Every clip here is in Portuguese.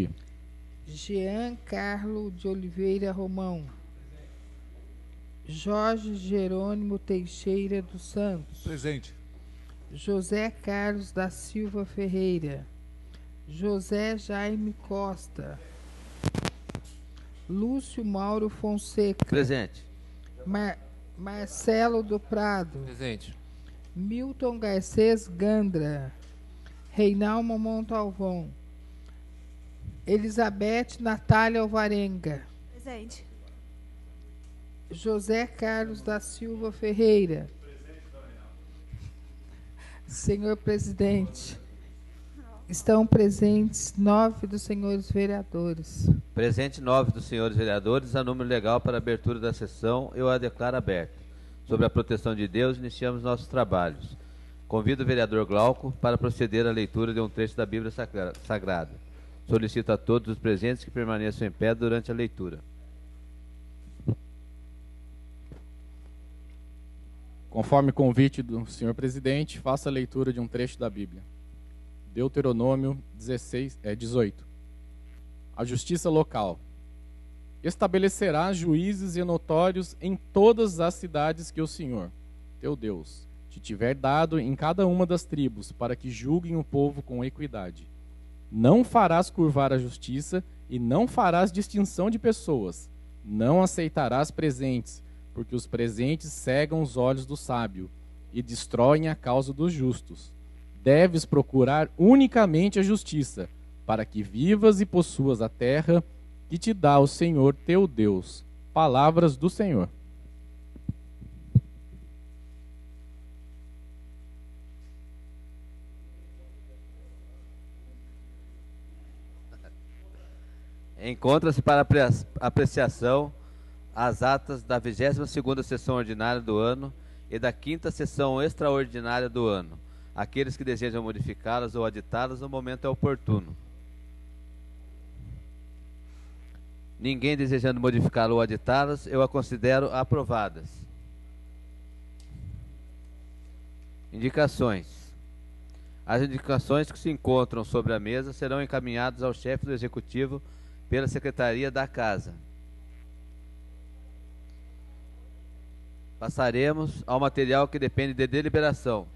Presente. Jean Carlo de Oliveira Romão. Jorge Jerônimo Teixeira dos Santos. Presente. José Carlos da Silva Ferreira. José Jaime Costa. Lúcio Mauro Fonseca. Presente. Marcelo do Prado. Presente. Milton Garcês Gandra. Reinaldo Montalvão. Elizabeth Natália Alvarenga. Presente. José Carlos da Silva Ferreira. Senhor presidente, estão presentes 9 dos senhores vereadores. Presente 9 dos senhores vereadores. A número legal para a abertura da sessão, eu a declaro aberta. Sob a proteção de Deus, iniciamos nossos trabalhos. Convido o vereador Glauco para proceder à leitura de um trecho da Bíblia Sagrada. Solicito a todos os presentes que permaneçam em pé durante a leitura. Conforme convite do senhor presidente, faça a leitura de um trecho da Bíblia. Deuteronômio 18. A justiça local. Estabelecerá juízes e notórios em todas as cidades que o Senhor, teu Deus, te tiver dado em cada uma das tribos, para que julguem o povo com equidade. Não farás curvar a justiça e não farás distinção de pessoas. Não aceitarás presentes, porque os presentes cegam os olhos do sábio e destroem a causa dos justos. Deves procurar unicamente a justiça, para que vivas e possuas a terra que te dá o Senhor teu Deus. Palavras do Senhor. Encontra-se para apreciação as atas da 22ª sessão ordinária do ano e da 5ª sessão extraordinária do ano. Aqueles que desejam modificá-las ou aditá-las, no momento é oportuno. Ninguém desejando modificá-las ou aditá-las, eu a considero aprovadas. Indicações. As indicações que se encontram sobre a mesa serão encaminhadas ao chefe do Executivo pela Secretaria da Casa. Passaremos ao material que depende de deliberação.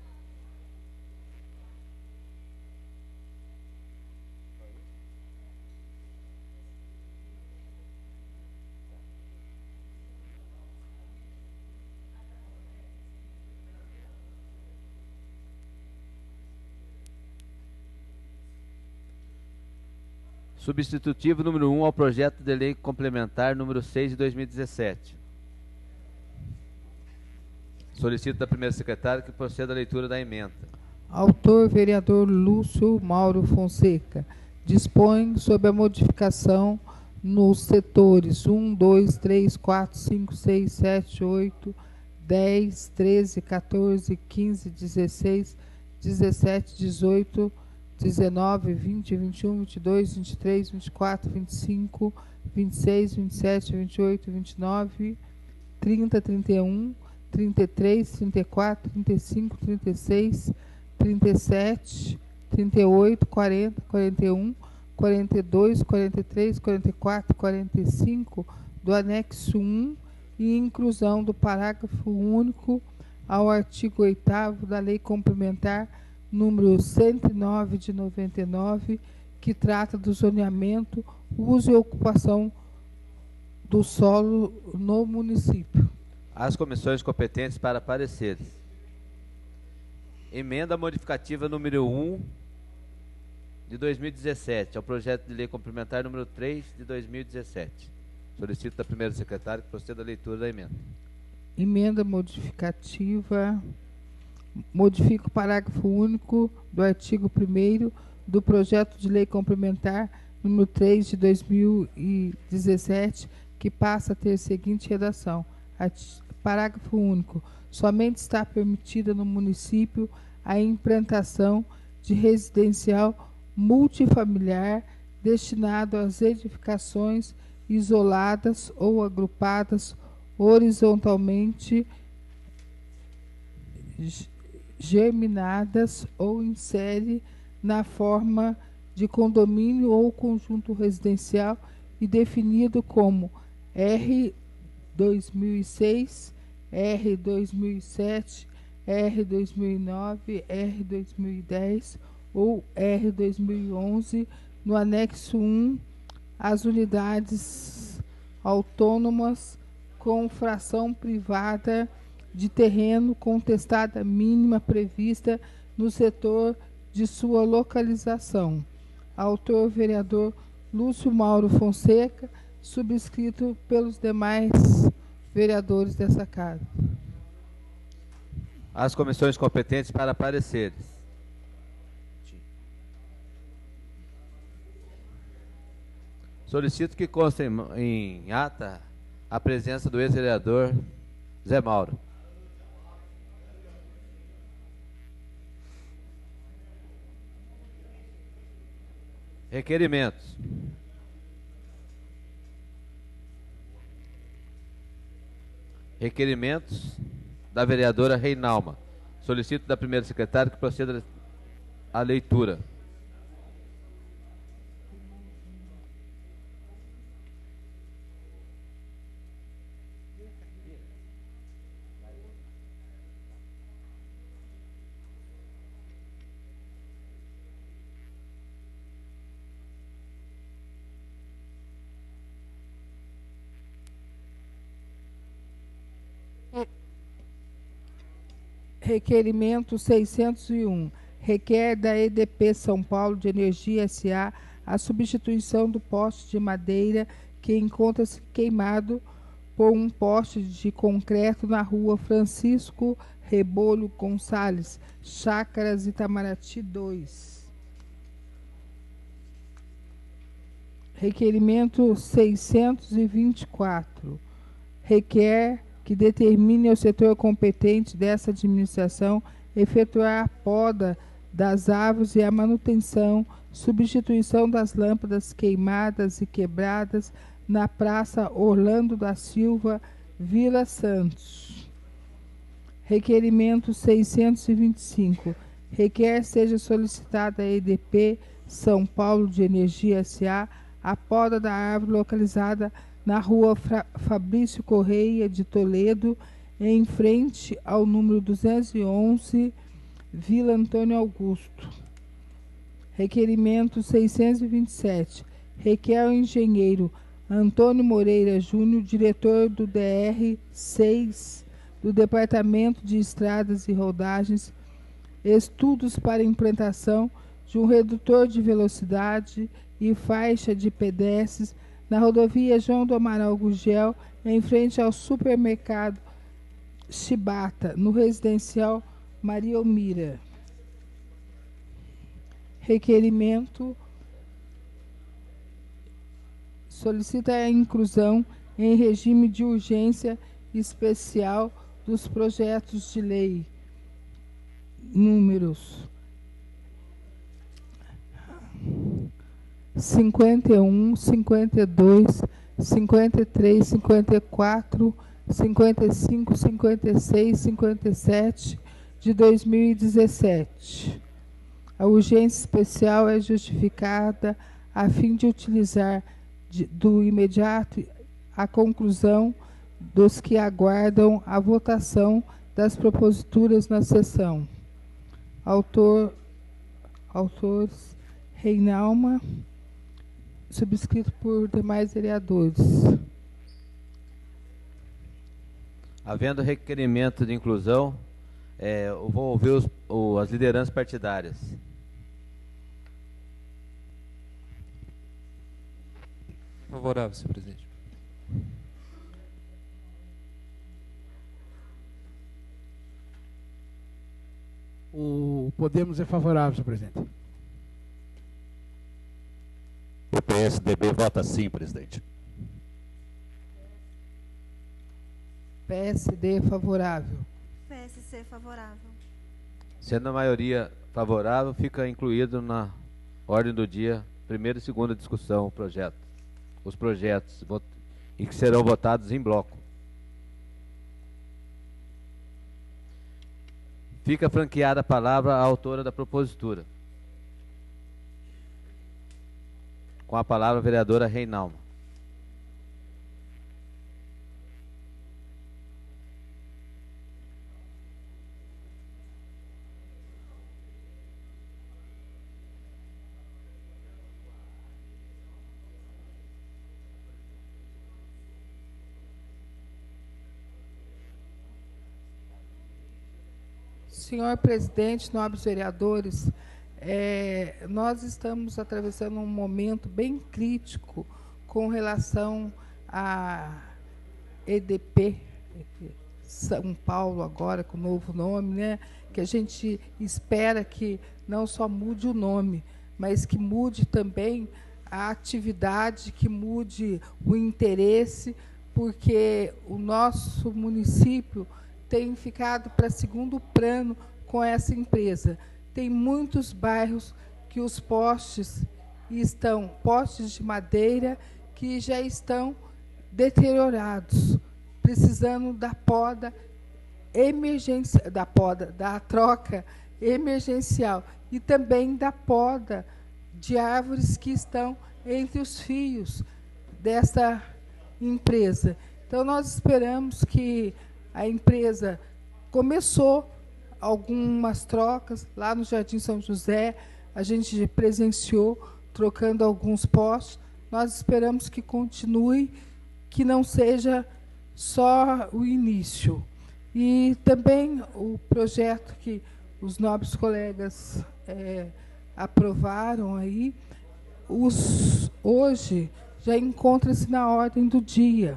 Substitutivo número 1 ao projeto de lei complementar número 6 de 2017. Solicito da primeira secretária que proceda à leitura da emenda. Autor, vereador Lúcio Mauro Fonseca. Dispõe sobre a modificação nos setores 1, 2, 3, 4, 5, 6, 7, 8, 10, 13, 14, 15, 16, 17, 18, 19, 20, 21, 22, 23, 24, 25, 26, 27, 28, 29, 30, 31, 33, 34, 35, 36, 37, 38, 40, 41, 42, 43, 44, 45 do anexo 1 e inclusão do parágrafo único ao artigo 8º da Lei Complementar número 109 de 99, que trata do zoneamento, uso e ocupação do solo no município. As comissões competentes para pareceres. Emenda modificativa número 1 de 2017, ao projeto de lei complementar número 3 de 2017. Solicito da primeira secretária que proceda à leitura da emenda. Emenda modificativa. Modifica o parágrafo único do artigo 1º do projeto de lei complementar número 3 de 2017, que passa a ter a seguinte redação. Parágrafo único. Somente está permitida no município a implantação de residencial multifamiliar destinado às edificações isoladas ou agrupadas horizontalmente germinadas ou insere na forma de condomínio ou conjunto residencial e definido como R 2006, R 2007, R 2009, R 2010 ou R 2011, no anexo 1, as unidades autônomas com fração privada de terreno contestada mínima prevista no setor de sua localização. Autor vereador Lúcio Mauro Fonseca, subscrito pelos demais vereadores dessa casa. As comissões competentes para pareceres. Solicito que conste em ata a presença do ex-vereador Zé Mauro. Requerimentos. Requerimentos da vereadora Reinalma. Solicito da primeira secretária que proceda à leitura. Requerimento 601. Requer da EDP São Paulo de Energia S.A. a substituição do poste de madeira que encontra-se queimado por um poste de concreto na rua Francisco Rebolo Gonçalves, Chácaras Itamaraty 2. Requerimento 624. Requer que determine ao setor competente dessa administração efetuar a poda das árvores e a manutenção, substituição das lâmpadas queimadas e quebradas na Praça Orlando da Silva, Vila Santos. Requerimento 625. Requer seja solicitada à EDP São Paulo de Energia S.A. a poda da árvore localizada na rua Fabrício Correia de Toledo, em frente ao número 211, Vila Antônio Augusto. Requerimento 627. Requer ao engenheiro Antônio Moreira Júnior, diretor do DR-6 do Departamento de Estradas e Rodagens, estudos para implantação de um redutor de velocidade e faixa de pedestres na rodovia João do Amaral Gurgel, em frente ao supermercado Chibata, no residencial Maria Elmira. Requerimento solicita a inclusão em regime de urgência especial dos projetos de lei números 51, 52, 53, 54, 55, 56, 57 de 2017. A urgência especial é justificada a fim de utilizar do imediato a conclusão dos que aguardam a votação das proposituras na sessão. Autores Reinalma, subscrito por demais vereadores. Havendo requerimento de inclusão, eu vou ouvir as lideranças partidárias. Favorável, senhor presidente. O Podemos é favorável, senhor presidente. O PSDB vota sim, presidente. PSD favorável. PSC favorável. Sendo a maioria favorável, fica incluído na ordem do dia, primeira e segunda discussão, os projetos, e que serão votados em bloco. Fica franqueada a palavra à autora da propositura. Com a palavra a vereadora Reinalma. Senhor presidente, nobres vereadores, nós estamos atravessando um momento bem crítico com relação à EDP São Paulo, agora com o novo nome, né? Que a gente espera que não só mude o nome, mas que mude também a atividade, que mude o interesse, porque o nosso município tem ficado para segundo plano com essa empresa. Tem muitos bairros que os postes de madeira que já estão deteriorados, precisando da poda emergência, da troca emergencial e também da poda de árvores que estão entre os fios dessa empresa. Então, nós esperamos que a empresa começou algumas trocas lá no Jardim São José, a gente presenciou trocando alguns postes. Nós esperamos que continue, que não seja só o início. E também o projeto que os nobres colegas aprovaram aí, hoje já encontra-se na ordem do dia.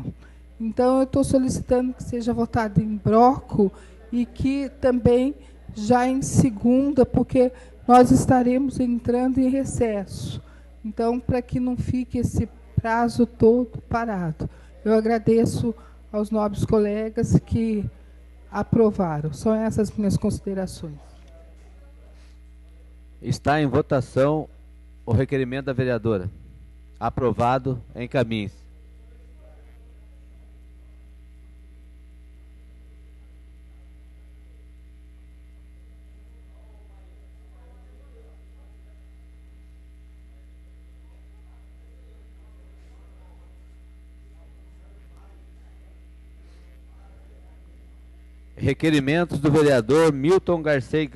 Então, eu estou solicitando que seja votado em bloco e que também já em segunda, porque nós estaremos entrando em recesso. Então, para que não fique esse prazo todo parado. Eu agradeço aos nobres colegas que aprovaram. São essas minhas considerações. Está em votação o requerimento da vereadora. Aprovado, encaminhe-se. Requerimentos do vereador Milton Garcês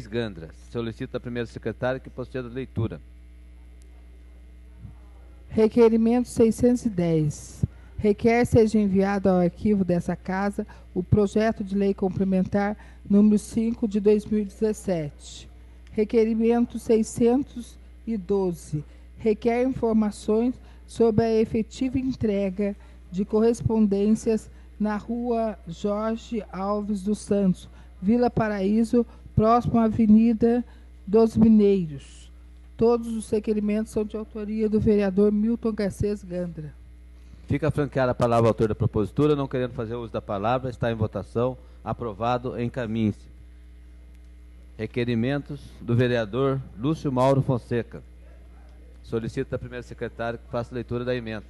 Gandra. Solicita a primeira secretária que proceda a leitura. Requerimento 610. Requer seja enviado ao arquivo dessa casa o projeto de lei complementar número 5 de 2017. Requerimento 612. Requer informações sobre a efetiva entrega de correspondências na rua Jorge Alves dos Santos, Vila Paraíso, próximo à Avenida dos Mineiros. Todos os requerimentos são de autoria do vereador Milton Garcês Gandra. Fica franqueada a palavra ao autor da propositura, não querendo fazer uso da palavra, está em votação, aprovado, encaminhe-se. Requerimentos do vereador Lúcio Mauro Fonseca. Solicito a primeira secretária que faça a leitura da emenda.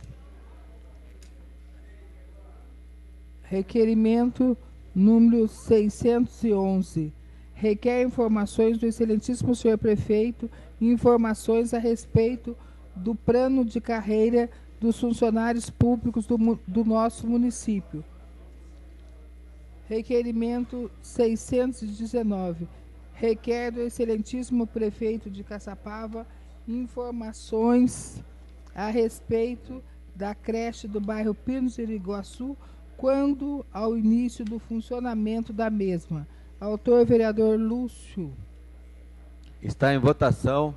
Requerimento número 611. Requer informações do excelentíssimo senhor prefeito e informações a respeito do plano de carreira dos funcionários públicos do nosso município. Requerimento 619. Requer do excelentíssimo prefeito de Caçapava informações a respeito da creche do bairro Pinos de Iriguaçu, quando ao início do funcionamento da mesma. Autor, vereador Lúcio. Está em votação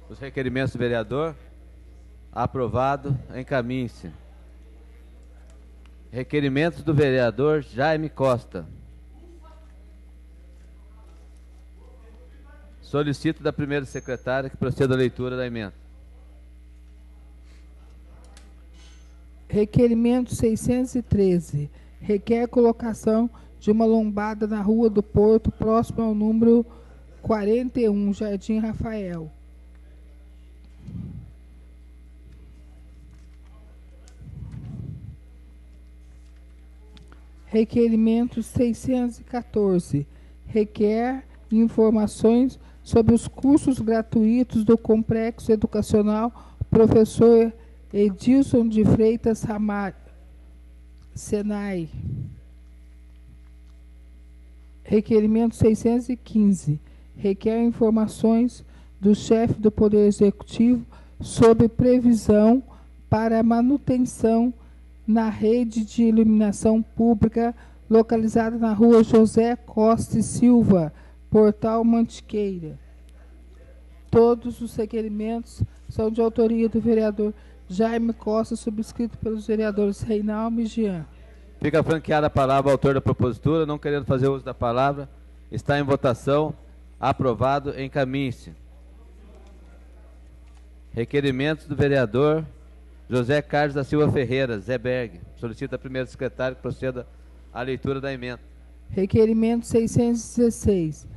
os requerimentos do vereador. Aprovado, encaminhe-se. Requerimentos do vereador Jaime Costa. Solicito da primeira secretária que proceda a leitura da emenda. Requerimento 613. Requer colocação de uma lombada na Rua do Porto, próximo ao número 41, Jardim Rafael. Requerimento 614. Requer informações sobre os cursos gratuitos do Complexo Educacional Professor Edilson de Freitas Ramalho, Senai. Requerimento 615. Requer informações do chefe do Poder Executivo sobre previsão para a manutenção na rede de iluminação pública localizada na rua José Costa e Silva, Portal Mantiqueira. Todos os requerimentos são de autoria do vereador Jaime Costa, subscrito pelos vereadores Reinaldo e Jean. Fica franqueada a palavra ao autor da propositura, não querendo fazer uso da palavra. Está em votação. Aprovado. Encaminhe-se. Requerimentos do vereador José Carlos da Silva Ferreira, Zé Berg. Solicita a primeiro secretário que proceda à leitura da emenda. Requerimento 616.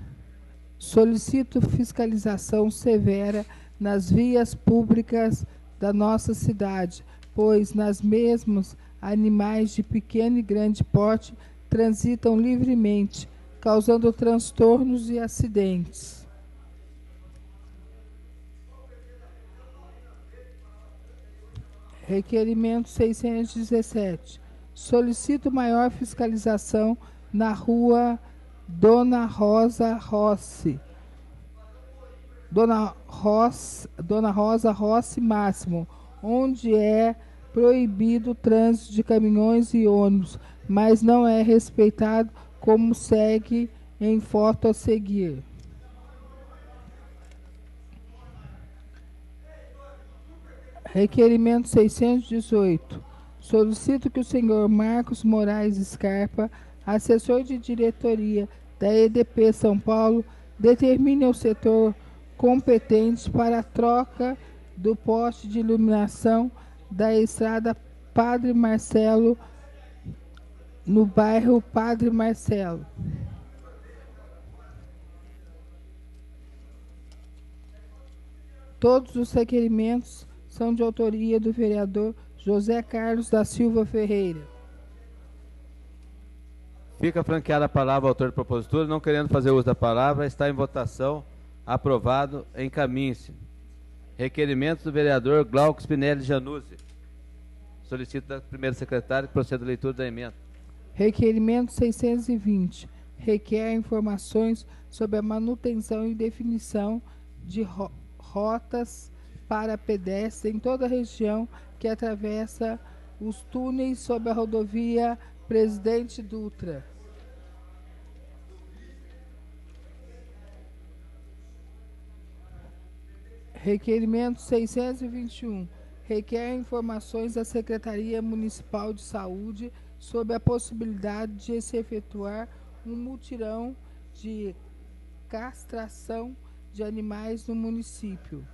Solicito fiscalização severa nas vias públicas da nossa cidade, pois nas mesmas animais de pequeno e grande porte transitam livremente, causando transtornos e acidentes. Requerimento 617. Solicito maior fiscalização na rua Dona Rosa Rossi. Dona Rosa Rossi Máximo, onde é proibido o trânsito de caminhões e ônibus, mas não é respeitado, como segue em foto a seguir. Requerimento 618. Solicito que o senhor Marcos Moraes Scarpa, assessor de diretoria da EDP São Paulo, determine ao setor competente para a troca do poste de iluminação da estrada Padre Marcelo, no bairro Padre Marcelo. Todos os requerimentos são de autoria do vereador José Carlos da Silva Ferreira. Fica franqueada a palavra ao autor da propositura, não querendo fazer uso da palavra. Está em votação. Aprovado. Encaminhe-se. Requerimento do vereador Glauco Spinelli Januzzi. Solicito da primeira secretária que proceda a leitura da emenda. Requerimento 620. Requer informações sobre a manutenção e definição de rotas para pedestres em toda a região que atravessa os túneis sob a rodovia Presidente Dutra. Requerimento 621. Requer informações da Secretaria Municipal de Saúde sobre a possibilidade de se efetuar um mutirão de castração de animais no município.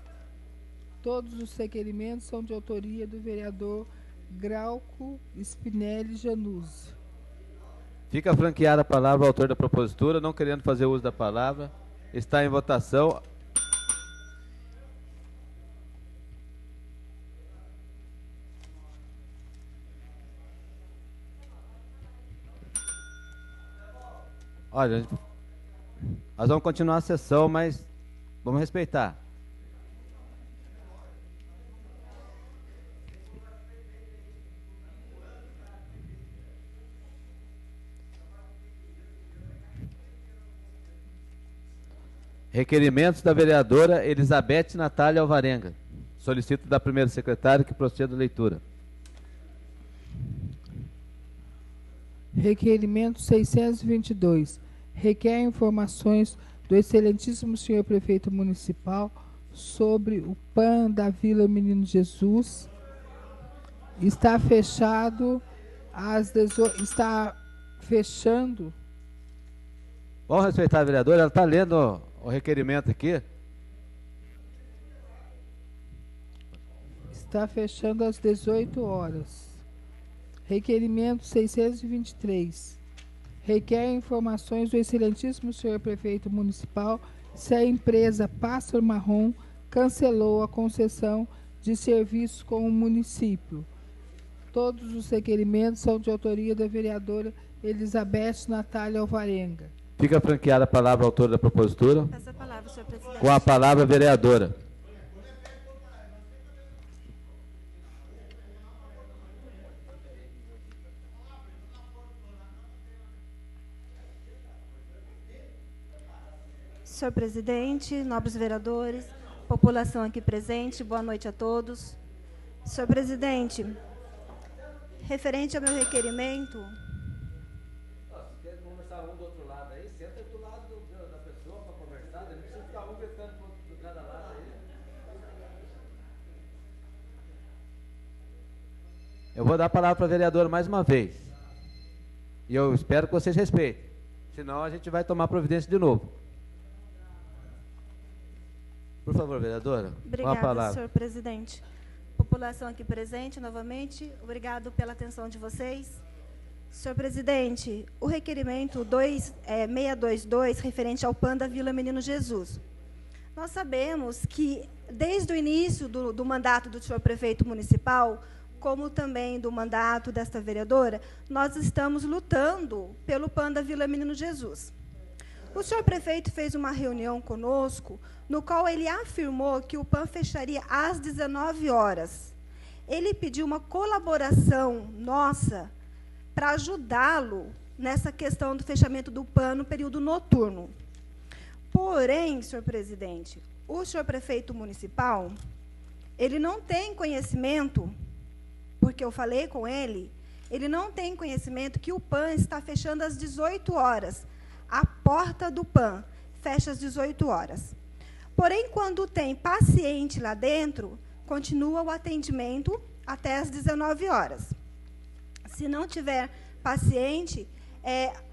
Todos os requerimentos são de autoria do vereador Glauco Spinelli Januzzi. Fica franqueada a palavra ao autor da propositura, não querendo fazer uso da palavra. Está em votação. Olha, nós vamos continuar a sessão, mas vamos respeitar. Requerimentos da vereadora Elizabeth Natália Alvarenga. Solicito da primeira secretária que proceda a leitura. Requerimento 622. Requer informações do excelentíssimo senhor prefeito municipal sobre o PAN da Vila Menino Jesus. Está fechado às 18. Está fechando. Vamos respeitar a vereadora, ela está lendo o requerimento aqui. Está fechando às 18 horas. Requerimento 623. Requer informações do excelentíssimo senhor prefeito municipal se a empresa Pássaro Marrom cancelou a concessão de serviços com o município. Todos os requerimentos são de autoria da vereadora Elizabeth Natália Alvarenga. Fica franqueada a palavra ao autor da propositura. Peço a palavra, senhor presidente. Com a palavra, a vereadora. Senhor presidente, nobres vereadores, população aqui presente, boa noite a todos. Senhor presidente, referente ao meu requerimento... Quer conversar um do outro lado aí? Senta do lado da pessoa para conversar, não precisa ficar um gritando do cada lado aí. Eu vou dar a palavra para a vereadora mais uma vez. E eu espero que vocês respeitem. Senão a gente vai tomar providência de novo. Por favor, vereadora. Obrigada, senhor presidente. População aqui presente, novamente, obrigado pela atenção de vocês. Senhor presidente, o requerimento 622, referente ao PAN da Vila Menino Jesus. Nós sabemos que, desde o início do mandato do senhor prefeito municipal, como também do mandato desta vereadora, nós estamos lutando pelo PAN da Vila Menino Jesus. O senhor prefeito fez uma reunião conosco, no qual ele afirmou que o PAN fecharia às 19 horas. Ele pediu uma colaboração nossa para ajudá-lo nessa questão do fechamento do PAN no período noturno. Porém, senhor presidente, o senhor prefeito municipal, ele não tem conhecimento, porque eu falei com ele, ele não tem conhecimento que o PAN está fechando às 18 horas. A porta do PAN fecha às 18 horas. Porém, quando tem paciente lá dentro, continua o atendimento até às 19 horas. Se não tiver paciente,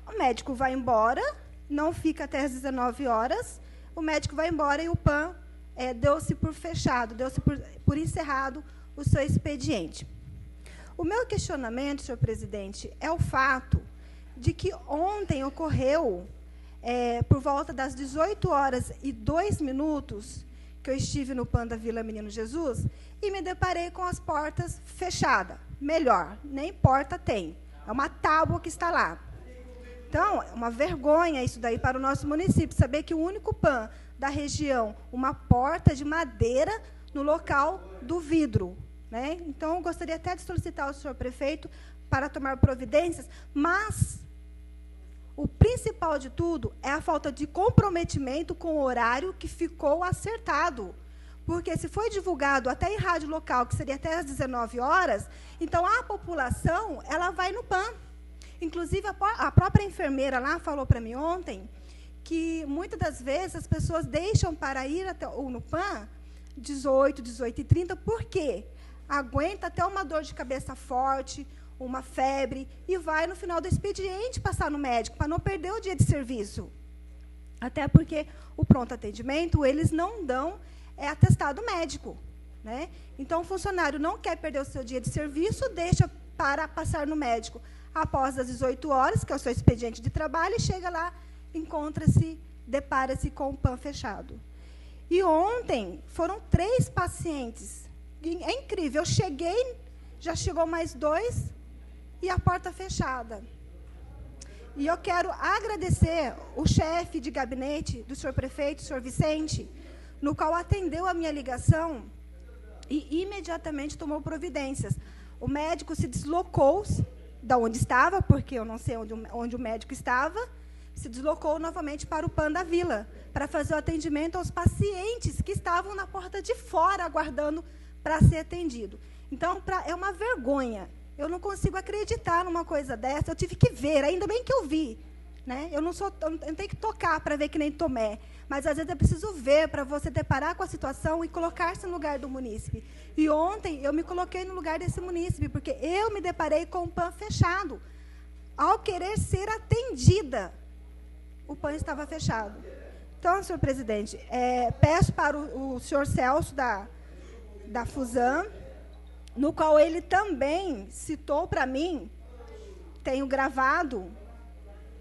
o médico vai embora, não fica até às 19 horas, o médico vai embora e o PAN deu-se por fechado, deu-se por encerrado o seu expediente. O meu questionamento, senhor presidente, é o fato de que ontem ocorreu, por volta das 18 horas e 2 minutos, que eu estive no PAN da Vila Menino Jesus, e me deparei com as portas fechadas. Melhor, nem porta tem. É uma tábua que está lá. Então, é uma vergonha isso daí para o nosso município, saber que o único PAN da região, uma porta de madeira no local do vidro. Né? Então, eu gostaria até de solicitar ao senhor prefeito para tomar providências, mas o principal de tudo é a falta de comprometimento com o horário que ficou acertado. Porque se foi divulgado até em rádio local, que seria até às 19 horas, então a população ela vai no PAN. Inclusive, a própria enfermeira lá falou para mim ontem que, muitas das vezes, as pessoas deixam para ir no PAN 18, 18h30, por quê? Aguenta até uma dor de cabeça forte, uma febre, e vai no final do expediente passar no médico, para não perder o dia de serviço. Até porque o pronto atendimento, eles não dão atestado médico. Né? Então, o funcionário não quer perder o seu dia de serviço, deixa para passar no médico após as 18 horas, que é o seu expediente de trabalho, e chega lá, encontra-se, depara-se com o PAN fechado. E ontem foram 3 pacientes. É incrível, eu cheguei, já chegou mais 2, e a porta fechada. E eu quero agradecer o chefe de gabinete do senhor prefeito, o senhor Vicente, no qual atendeu a minha ligação e imediatamente tomou providências. O médico se deslocou da onde estava, porque eu não sei onde o médico estava, se deslocou novamente para o PAN da Vila, para fazer o atendimento aos pacientes que estavam na porta de fora, aguardando para ser atendido. Então, é uma vergonha. Eu não consigo acreditar numa coisa dessa. Eu tive que ver, ainda bem que eu vi. Né? Eu não tenho que tocar para ver que nem Tomé. Mas, às vezes, é preciso ver para você deparar com a situação e colocar-se no lugar do munícipe. E ontem, eu me coloquei no lugar desse munícipe, porque eu me deparei com o PAN fechado. Ao querer ser atendida, o PAN estava fechado. Então, senhor presidente, peço para o senhor Celso, da Fusan, no qual ele também citou para mim, tenho gravado,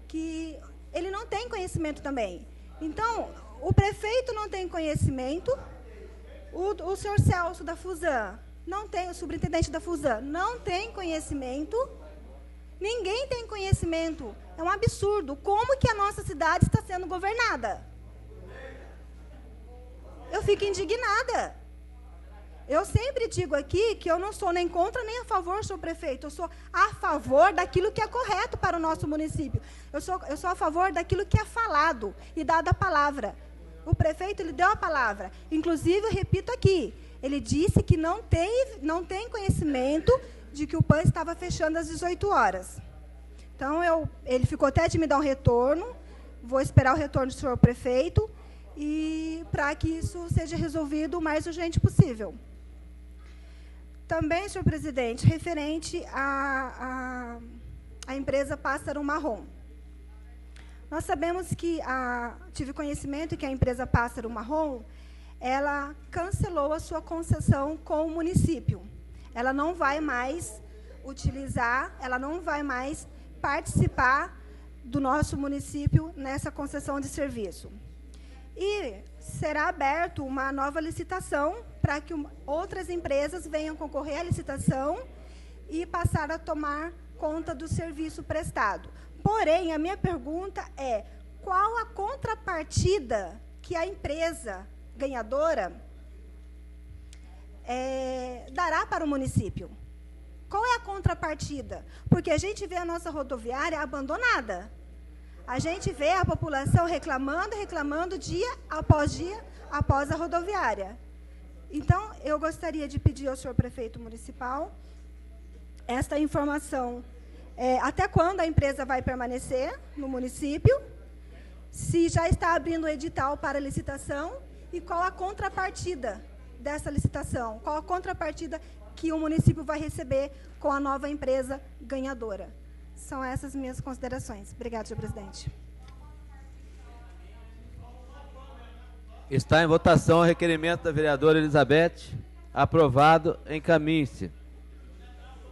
que ele não tem conhecimento também. Então, o prefeito não tem conhecimento, o senhor Celso da Fusan não tem, o superintendente da Fusan não tem conhecimento, Ninguém tem conhecimento. É um absurdo. Como que a nossa cidade está sendo governada? Eu fico indignada. Eu sempre digo aqui que eu não sou nem contra nem a favor, senhor prefeito. Eu sou a favor daquilo que é correto para o nosso município. Eu sou a favor daquilo que é falado e dado a palavra. O prefeito, ele deu a palavra. Inclusive, eu repito aqui, ele disse que não tem conhecimento de que o PAN estava fechando às 18 horas. Então, ele ficou até de me dar um retorno. Vou esperar o retorno do senhor prefeito e para que isso seja resolvido o mais urgente possível. Também, senhor presidente, referente à empresa Pássaro Marrom. Nós sabemos que, tive conhecimento que a empresa Pássaro Marrom, ela cancelou a sua concessão com o município. Ela não vai mais utilizar, ela não vai mais participar do nosso município nessa concessão de serviço. E será aberto uma nova licitação para que outras empresas venham concorrer à licitação e passar a tomar conta do serviço prestado. Porém, a minha pergunta é, qual a contrapartida que a empresa ganhadora dará para o município? Qual é a contrapartida? Porque a gente vê a nossa rodoviária abandonada. A gente vê a população reclamando dia após a rodoviária. Então, eu gostaria de pedir ao senhor prefeito municipal esta informação. Até quando a empresa vai permanecer no município? Se já está abrindo o edital para licitação e qual a contrapartida dessa licitação? Qual a contrapartida que o município vai receber com a nova empresa ganhadora? São essas minhas considerações. Obrigada, senhor presidente. Está em votação o requerimento da vereadora Elizabeth. Aprovado. Encaminhe-se.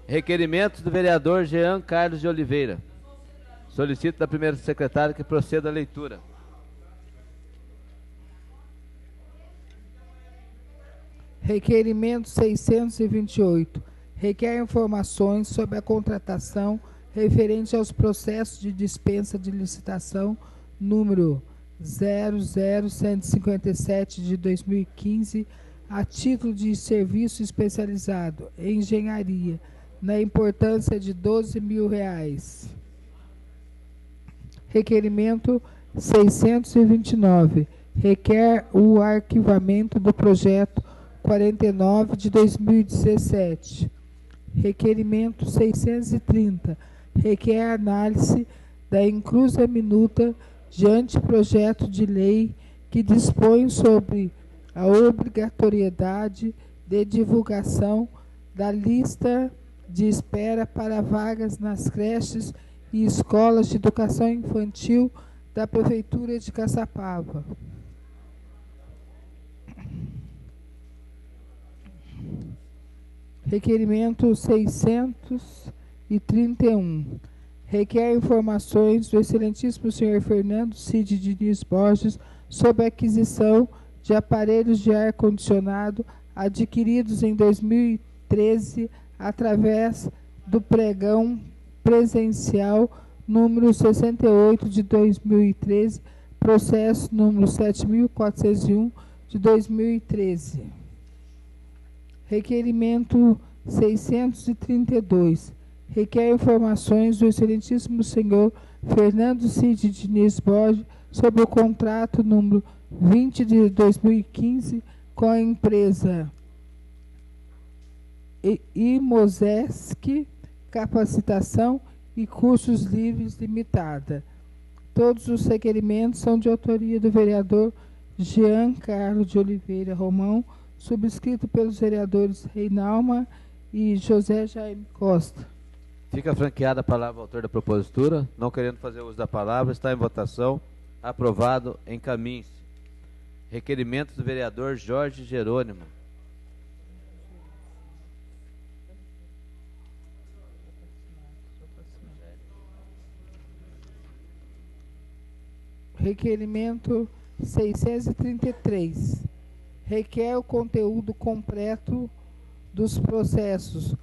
Requerimento do vereador Jean Carlos de Oliveira. Solicito da primeira secretária que proceda a leitura. Requerimento 628. Requer informações sobre a contratação referente aos processos de dispensa de licitação número 00157 de 2015, a título de serviço especializado em engenharia, na importância de R$12.000. Requerimento 629. Requer o arquivamento do projeto 49 de 2017. Requerimento 630. Requer análise da inclusa minuta de anteprojeto de lei que dispõe sobre a obrigatoriedade de divulgação da lista de espera para vagas nas creches e escolas de educação infantil da Prefeitura de Caçapava. Requerimento 631. Requer informações do excelentíssimo senhor Fernando Cid Diniz Borges sobre a aquisição de aparelhos de ar-condicionado adquiridos em 2013 através do pregão presencial número 68 de 2013, processo número 7.401 de 2013. Requerimento 632. Requer informações do excelentíssimo senhor Fernando Cid Diniz Borges sobre o contrato número 20 de 2015 com a empresa Imosesc Capacitação e Cursos Livres Limitada. Todos os requerimentos são de autoria do vereador Jean Carlos de Oliveira Romão, subscrito pelos vereadores Reinalma e José Jaime Costa. Fica franqueada a palavra ao autor da propositura. Não querendo fazer uso da palavra, está em votação. Aprovado. Encaminhe-se. Requerimento do vereador Jorge Jerônimo. Requerimento 633. Requer o conteúdo completo dos processos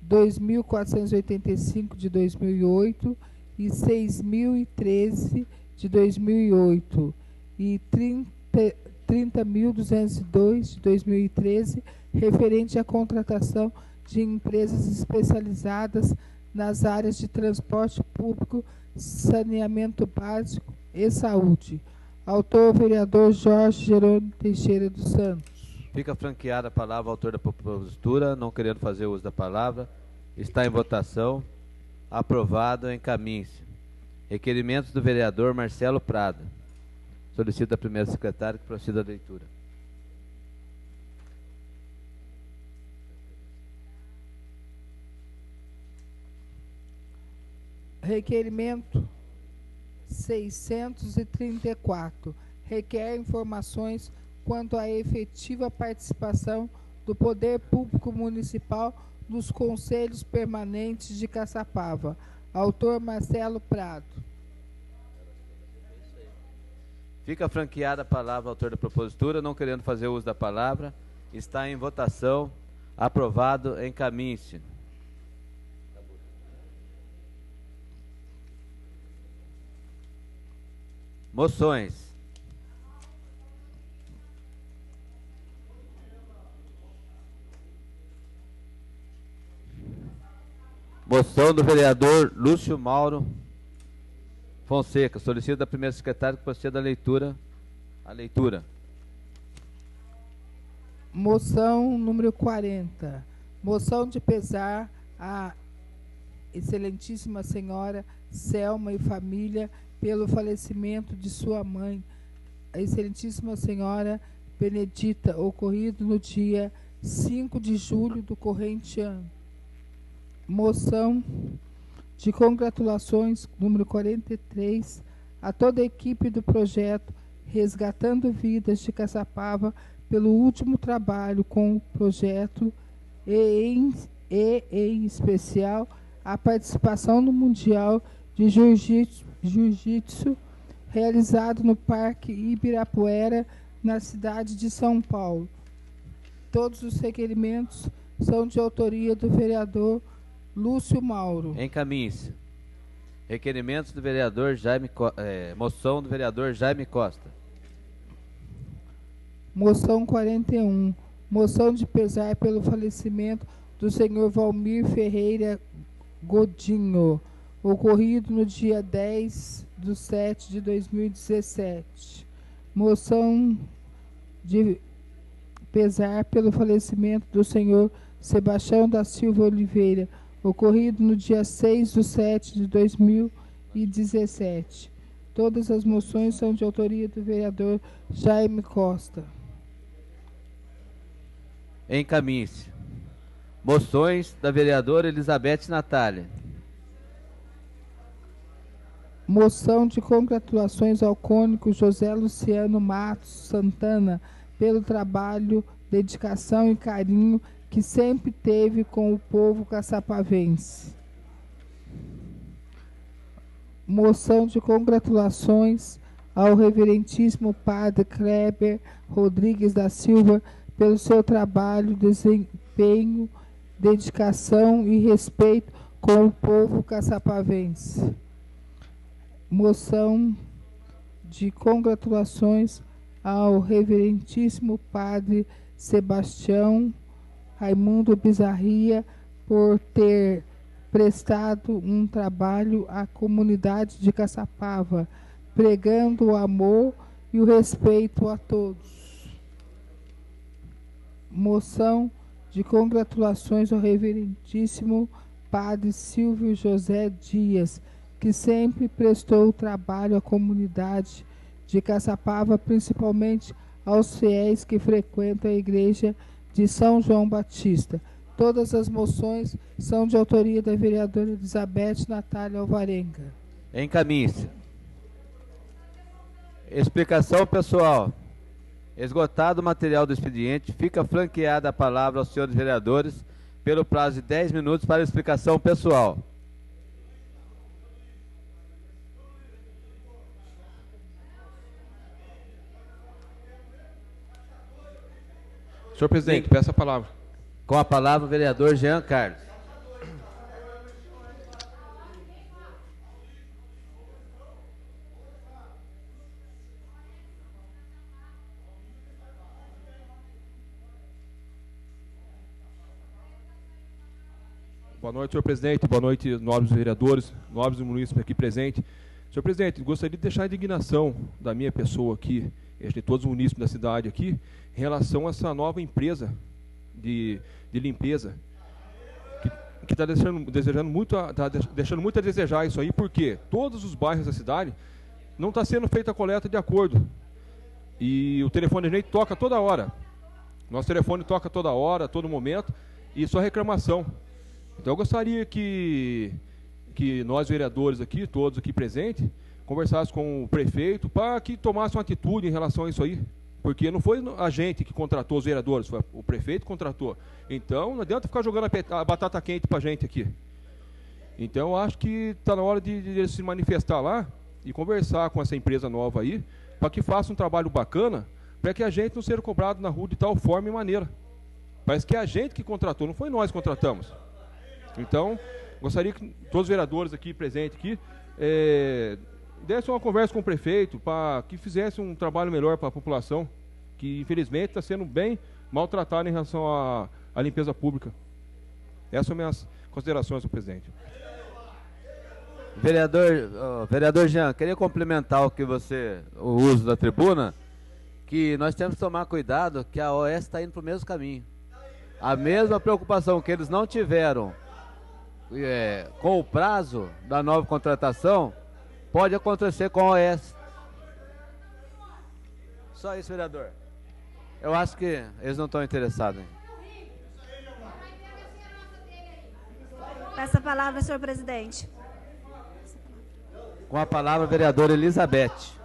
2.485 de 2008 e 6.013 de 2008 e 30.202 de 2013, referente à contratação de empresas especializadas nas áreas de transporte público, saneamento básico e saúde. Autor, vereador Jorge Jerônimo Teixeira dos Santos. Fica franqueada a palavra ao autor da propositura, não querendo fazer uso da palavra. Está em votação. Aprovado. Encaminhe-se. Requerimentos do vereador Marcelo Prada. Solicito a primeira secretária que proceda a leitura. Requerimento 634. Requer informações quanto à efetiva participação do Poder Público Municipal nos Conselhos Permanentes de Caçapava. Autor, Marcelo Prado. Fica franqueada a palavra ao autor da propositura, não querendo fazer uso da palavra. Está em votação. Aprovado. Encaminhe-se. Moções. Moção do vereador Lúcio Mauro Fonseca. Solicito da primeira secretária que proceda a leitura. Moção número 40. Moção de pesar à excelentíssima senhora Selma e família pelo falecimento de sua mãe, a excelentíssima senhora Benedita, ocorrido no dia 5 de julho do corrente ano. Moção de congratulações número 43 a toda a equipe do projeto Resgatando Vidas de Caçapava pelo último trabalho com o projeto e em especial a participação no Mundial de Jiu-Jitsu realizado no Parque Ibirapuera, na cidade de São Paulo. Todos os requerimentos são de autoria do vereador Lúcio Mauro. Encaminhe-se. Requerimentos do vereador moção do vereador Jaime Costa. Moção 41. Moção de pesar pelo falecimento do senhor Valmir Ferreira Godinho, ocorrido no dia 10/7 de 2017. Moção de pesar pelo falecimento do senhor Sebastião da Silva Oliveira, ocorrido no dia 6/7 de 2017. Todas as moções são de autoria do vereador Jaime Costa. Encaminhe-se. Moções da vereadora Elizabeth Natália. Moção de congratulações ao cônego José Luciano Matos Santana pelo trabalho, dedicação e carinho que sempre teve com o povo caçapavense. Moção de congratulações ao reverentíssimo padre Kleber Rodrigues da Silva pelo seu trabalho, desempenho, dedicação e respeito com o povo caçapavense. Moção de congratulações ao reverentíssimo padre Sebastião Raimundo Bizarria por ter prestado um trabalho à comunidade de Caçapava, pregando o amor e o respeito a todos. Moção de congratulações ao reverentíssimo padre Silvio José Dias, que sempre prestou trabalho à comunidade de Caçapava, principalmente aos fiéis que frequentam a igreja de São João Batista. Todas as moções são de autoria da vereadora Elizabeth Natália Alvarenga. Encaminhe-se. Explicação pessoal. Esgotado o material do expediente, fica franqueada a palavra aos senhores vereadores pelo prazo de 10 minutos para explicação pessoal. Senhor presidente, peço a palavra. Com a palavra o vereador Jean Carlos. Boa noite, senhor presidente. Boa noite, nobres vereadores, nobres munícipes aqui presentes. Senhor presidente, gostaria de deixar a indignação da minha pessoa aqui, de todos os munícipes da cidade aqui, em relação a essa nova empresa de limpeza, que está deixando muito a desejar isso aí, porque todos os bairros da cidade não está sendo feita a coleta de acordo. E o telefone da gente toca toda hora. Nosso telefone toca toda hora, a todo momento, e só reclamação. Então eu gostaria que nós vereadores aqui, todos aqui presentes, conversássemos com o prefeito para que tomasse uma atitude em relação a isso aí. Porque não foi a gente que contratou os vereadores, foi o prefeito que contratou. Então não adianta ficar jogando a batata quente para a gente aqui. Então eu acho que está na hora de se manifestar lá e conversar com essa empresa nova aí, para que faça um trabalho bacana, para que a gente não seja cobrado na rua de tal forma e maneira. Parece que é a gente que contratou, não foi nós que contratamos. Então, gostaria que todos os vereadores aqui presentes aqui dessem uma conversa com o prefeito para que fizesse um trabalho melhor para a população, que infelizmente está sendo bem maltratada em relação à limpeza pública. Essas são minhas considerações, senhor presidente. Vereador Jean, queria complementar o uso da tribuna, que nós temos que tomar cuidado que a OS está indo para o mesmo caminho. A mesma preocupação que eles não tiveram com o prazo da nova contratação, pode acontecer com a OS. Só isso, vereador. Eu acho que eles não estão interessados. Peço a palavra, senhor presidente. Com a palavra, a vereadora Elizabeth.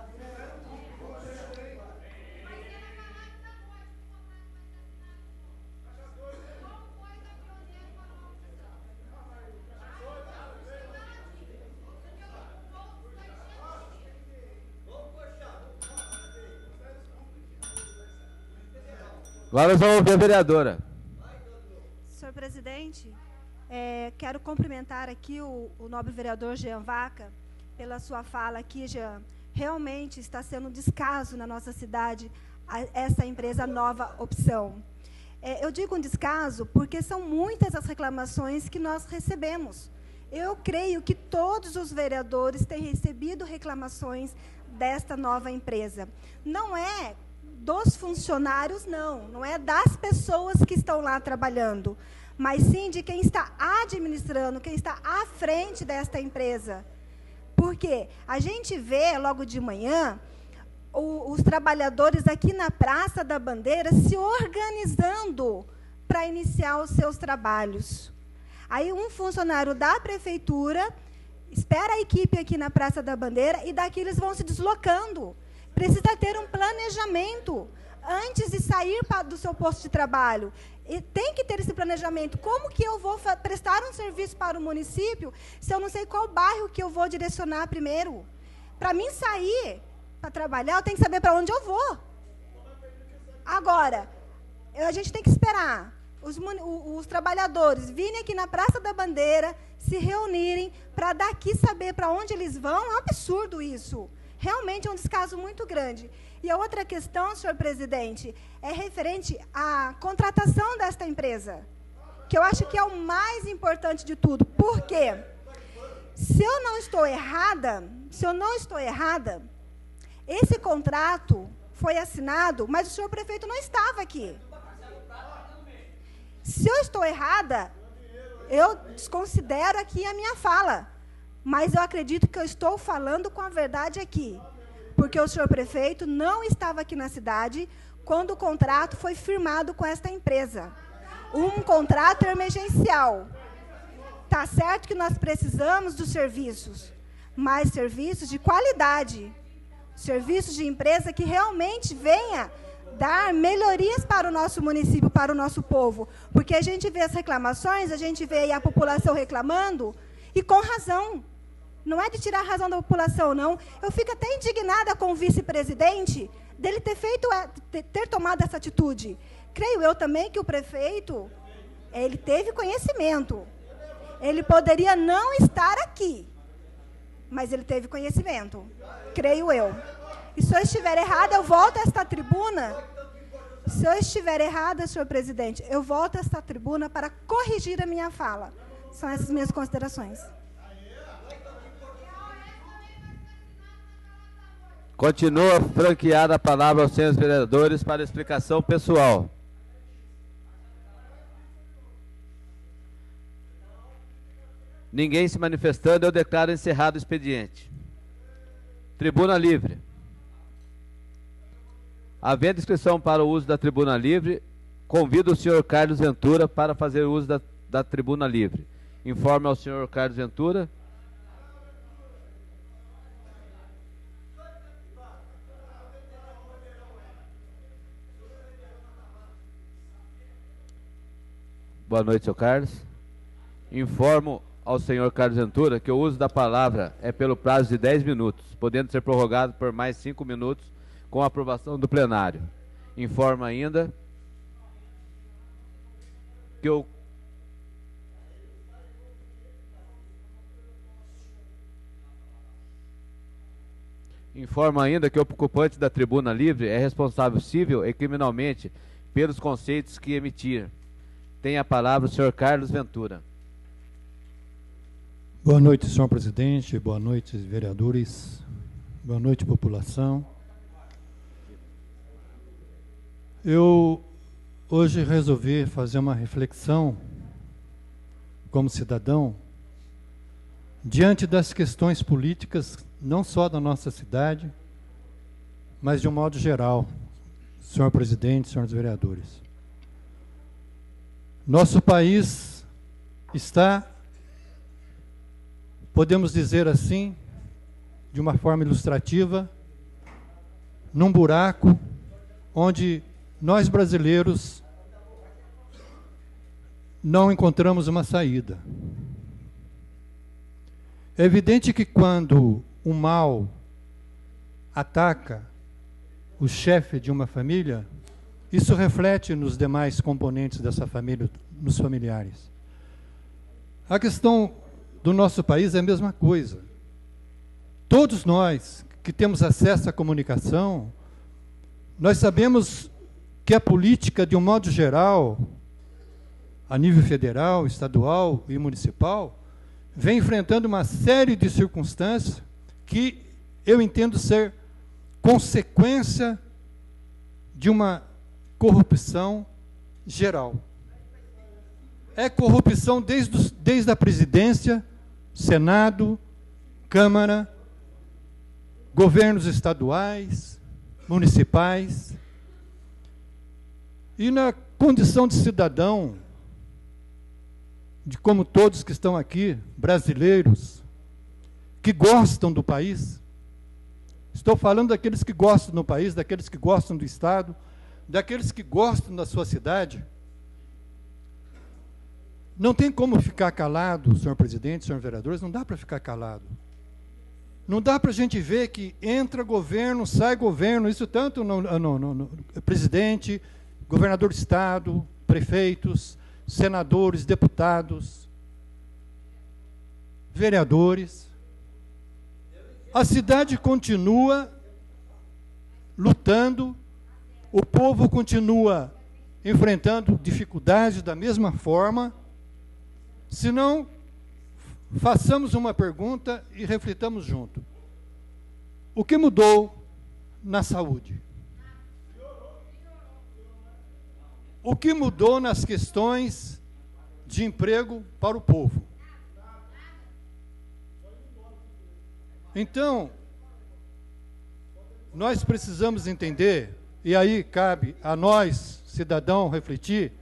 Agora nós vamos ouvir a vereadora. Senhor presidente, quero cumprimentar aqui o nobre vereador Jean Vaca pela sua fala aqui, Jean. Realmente está sendo um descaso na nossa cidade essa empresa Nova Opção. Eu digo um descaso porque são muitas as reclamações que nós recebemos. Eu creio que todos os vereadores têm recebido reclamações desta nova empresa. Não é dos funcionários, não é das pessoas que estão lá trabalhando, mas sim de quem está administrando, quem está à frente desta empresa. Porque a gente vê logo de manhã os trabalhadores aqui na Praça da Bandeira se organizando para iniciar os seus trabalhos. Aí um funcionário da prefeitura espera a equipe aqui na Praça da Bandeira e daqui eles vão se deslocando. Precisa ter um planejamento antes de sair do seu posto de trabalho. E tem que ter esse planejamento. Como que eu vou prestar um serviço para o município se eu não sei qual bairro que eu vou direcionar primeiro? Para mim sair para trabalhar, eu tenho que saber para onde eu vou. Agora, a gente tem que esperar os trabalhadores virem aqui na Praça da Bandeira, se reunirem, para daqui saber para onde eles vão. É um absurdo isso. Realmente é um descaso muito grande. E a outra questão, senhor presidente, é referente à contratação desta empresa, que eu acho que é o mais importante de tudo. Por quê? Se eu não estou errada, esse contrato foi assinado, mas o senhor prefeito não estava aqui. Se eu estou errada, eu desconsidero aqui a minha fala. Mas eu acredito que eu estou falando com a verdade aqui. Porque o senhor prefeito não estava aqui na cidade quando o contrato foi firmado com esta empresa. Um contrato emergencial. Está certo que nós precisamos dos serviços, mas serviços de qualidade. Serviços de empresa que realmente venha dar melhorias para o nosso município, para o nosso povo. Porque a gente vê as reclamações, a gente vê aí a população reclamando, e com razão. Não é de tirar a razão da população, não. Eu fico até indignada com o vice-presidente dele ter tomado essa atitude. Creio eu também que o prefeito, ele teve conhecimento. Ele poderia não estar aqui, mas ele teve conhecimento. Creio eu. E se eu estiver errada, eu volto a esta tribuna. Se eu estiver errada, senhor presidente, eu volto a esta tribuna para corrigir a minha fala. São essas minhas considerações. Continua franqueada a palavra aos senhores vereadores para explicação pessoal. Ninguém se manifestando, eu declaro encerrado o expediente. Tribuna livre. Havendo inscrição para o uso da tribuna livre, convido o senhor Carlos Ventura para fazer uso da tribuna livre. Informe ao senhor Carlos Ventura. Boa noite, senhor Carlos. Informo ao senhor Carlos Ventura que o uso da palavra é pelo prazo de 10 minutos, podendo ser prorrogado por mais 5 minutos com a aprovação do plenário. Informo ainda que o ocupante da tribuna livre é responsável civil e criminalmente pelos conceitos que emitir. Tem a palavra o senhor Carlos Ventura. Boa noite, senhor presidente. Boa noite, vereadores. Boa noite, população. Eu hoje resolvi fazer uma reflexão como cidadão diante das questões políticas, não só da nossa cidade, mas de um modo geral, senhor presidente, senhores vereadores. Nosso país está, podemos dizer assim, de uma forma ilustrativa, num buraco onde nós brasileiros não encontramos uma saída. É evidente que quando o mal ataca o chefe de uma família, isso reflete nos demais componentes dessa família, nos familiares. A questão do nosso país é a mesma coisa. Todos nós que temos acesso à comunicação, nós sabemos que a política, de um modo geral, a nível federal, estadual e municipal, vem enfrentando uma série de circunstâncias que eu entendo ser consequência de uma corrupção geral. É corrupção desde a presidência, Senado, Câmara, governos estaduais, municipais. E na condição de cidadão, de como todos que estão aqui, brasileiros, que gostam do país, estou falando daqueles que gostam do país, daqueles que gostam do Estado, daqueles que gostam da sua cidade. Não tem como ficar calado, senhor presidente, senhores vereadores, não dá para ficar calado. Não dá para a gente ver que entra governo, sai governo, isso tanto no presidente, governador do Estado, prefeitos, senadores, deputados, vereadores. A cidade continua lutando, o povo continua enfrentando dificuldades da mesma forma. Se não, façamos uma pergunta e reflitamos junto. O que mudou na saúde? O que mudou nas questões de emprego para o povo? Então, nós precisamos entender, e aí cabe a nós, cidadão, refletir,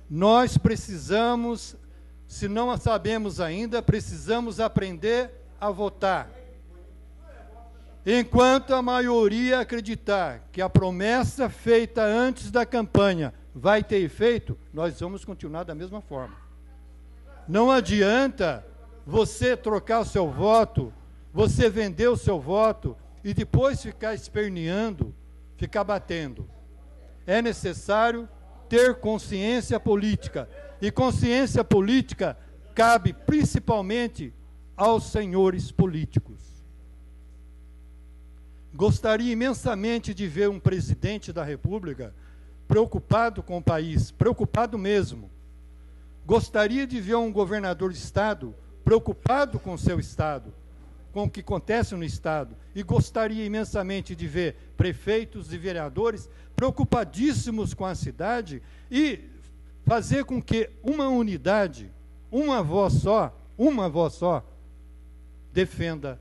nós precisamos, se não sabemos ainda, precisamos aprender a votar. Enquanto a maioria acreditar que a promessa feita antes da campanha vai ter efeito, nós vamos continuar da mesma forma. Não adianta você trocar o seu voto, você vender o seu voto e depois ficar esperneando, ficar batendo. É necessário ter consciência política. E consciência política cabe principalmente aos senhores políticos. Gostaria imensamente de ver um presidente da República preocupado com o país, preocupado mesmo, gostaria de ver um governador de estado preocupado com o seu estado, com o que acontece no estado, e gostaria imensamente de ver prefeitos e vereadores preocupadíssimos com a cidade e fazer com que uma unidade, uma voz só, defenda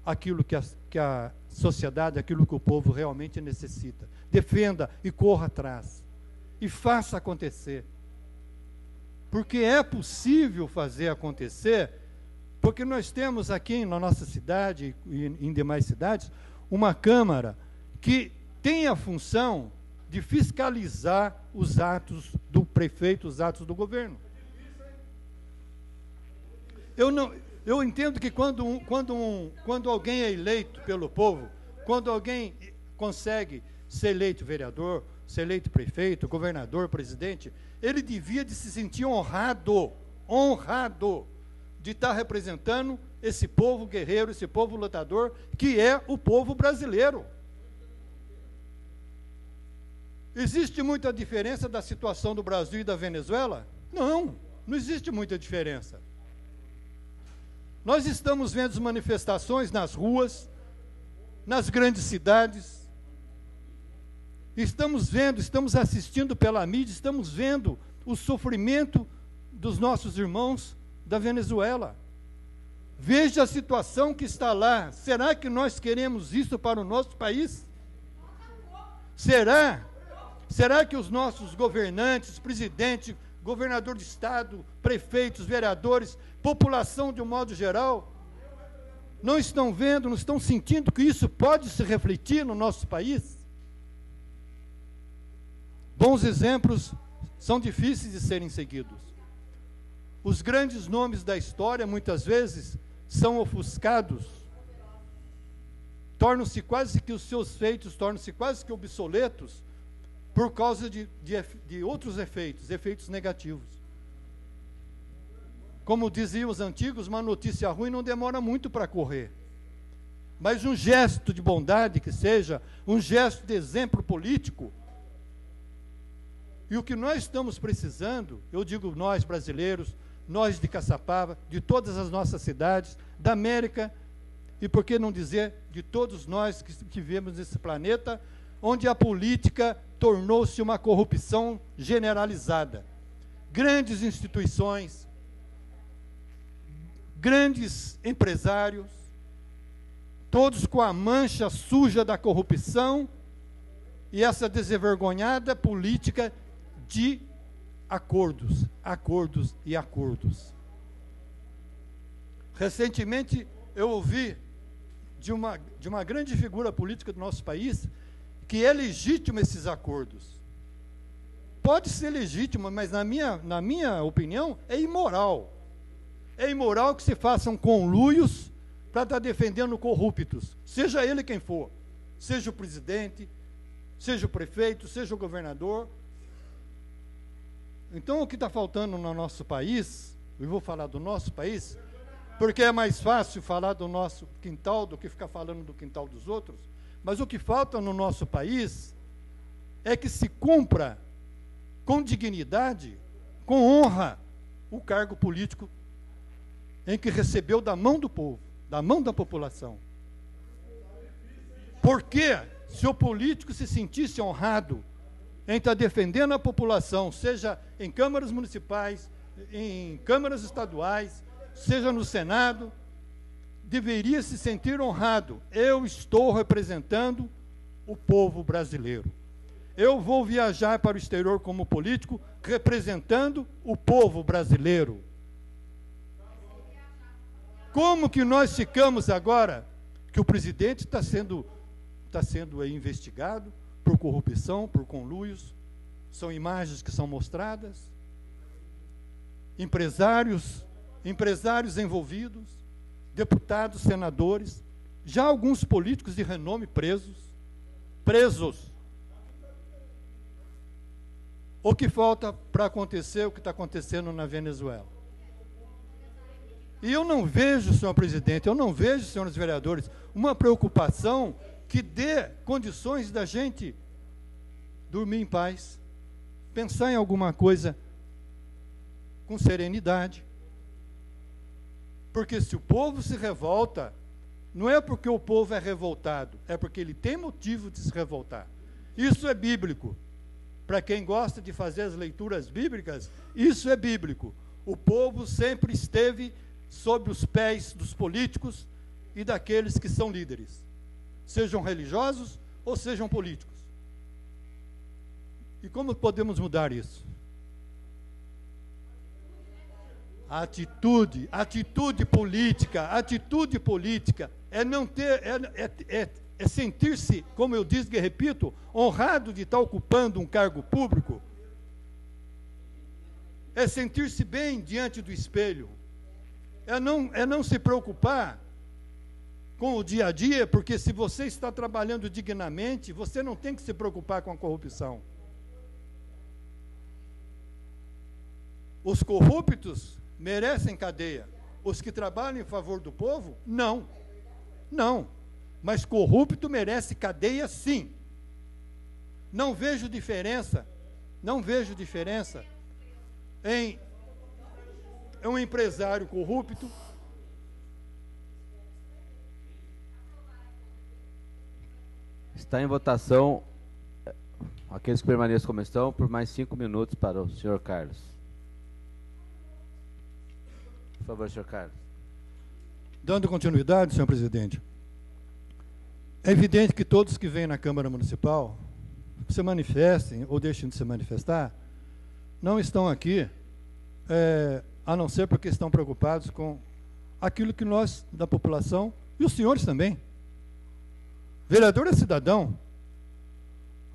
aquilo que a sociedade, aquilo que o povo realmente necessita. Defenda e corra atrás. E faça acontecer. Porque é possível fazer acontecer, porque nós temos aqui na nossa cidade e em demais cidades, uma Câmara que tem a função de fiscalizar os atos do prefeito, os atos do governo. Eu entendo que quando alguém é eleito pelo povo, quando alguém consegue ser eleito vereador, ser eleito prefeito, governador, presidente, ele devia de se sentir honrado de estar representando esse povo guerreiro, esse povo lutador, que é o povo brasileiro. Existe muita diferença da situação do Brasil e da Venezuela? Não existe muita diferença. Nós estamos vendo manifestações nas ruas, nas grandes cidades. Estamos assistindo pela mídia, estamos vendo o sofrimento dos nossos irmãos da Venezuela. Veja a situação que está lá. Será que nós queremos isso para o nosso país? Será que os nossos governantes, presidente, governador de estado, prefeitos, vereadores, população de um modo geral, não estão vendo, não estão sentindo que isso pode se refletir no nosso país? Bons exemplos são difíceis de serem seguidos. Os grandes nomes da história, muitas vezes, são ofuscados. Tornam-se quase que os seus feitos, tornam-se quase que obsoletos, por causa de outros efeitos negativos. Como diziam os antigos, uma notícia ruim não demora muito para correr. Mas um gesto de bondade que seja, um gesto de exemplo político. E o que nós estamos precisando, eu digo nós brasileiros, nós de Caçapava, de todas as nossas cidades, da América, e por que não dizer de todos nós que vivemos nesse planeta, onde a política tornou-se uma corrupção generalizada. Grandes instituições, grandes empresários, todos com a mancha suja da corrupção e essa desenvergonhada política de acordos. Recentemente, eu ouvi de uma grande figura política do nosso país que é legítimo esses acordos. Pode ser legítimo, mas na minha opinião, é imoral. É imoral que se façam conluios para estar defendendo corruptos, seja ele quem for, seja o presidente, seja o prefeito, seja o governador. Então, o que está faltando no nosso país, eu vou falar do nosso país, porque é mais fácil falar do nosso quintal do que ficar falando do quintal dos outros, mas o que falta no nosso país é que se cumpra com dignidade, com honra, o cargo político em que recebeu da mão do povo, da mão da população. Porque se o político se sentisse honrado em estar defendendo a população, seja em câmaras municipais, em câmaras estaduais, seja no Senado, deveria se sentir honrado. Eu estou representando o povo brasileiro. Eu vou viajar para o exterior como político, representando o povo brasileiro. Como que nós ficamos agora que o presidente está sendo investigado por corrupção, por conluios? São imagens que são mostradas. Empresários envolvidos, deputados, senadores, já alguns políticos de renome presos. O que falta para acontecer o que está acontecendo na Venezuela? E eu não vejo, senhor presidente, eu não vejo, senhores vereadores, uma preocupação que dê condições da gente dormir em paz, pensar em alguma coisa com serenidade. Porque se o povo se revolta, não é porque o povo é revoltado, é porque ele tem motivo de se revoltar. Isso é bíblico. Para quem gosta de fazer as leituras bíblicas, isso é bíblico. O povo sempre esteve sob os pés dos políticos e daqueles que são líderes, sejam religiosos ou sejam políticos. E como podemos mudar isso? Atitude política é não ter, é sentir-se, como eu disse e repito, honrado de estar ocupando um cargo público. É sentir-se bem diante do espelho. É não se preocupar com o dia a dia, porque se você está trabalhando dignamente, você não tem que se preocupar com a corrupção. Os corruptos merecem cadeia. Os que trabalham em favor do povo, não. Não. Mas corrupto merece cadeia, sim. Não vejo diferença em um empresário corrupto Está em votação aqueles que permaneçam como estão por mais 5 minutos para o senhor Carlos. Por favor, senhor Carlos. Dando continuidade, senhor presidente, é evidente que todos que vêm na Câmara Municipal, se manifestem ou deixem de se manifestar, não estão aqui, a não ser porque estão preocupados com aquilo que nós, da população, e os senhores também. Vereador é cidadão.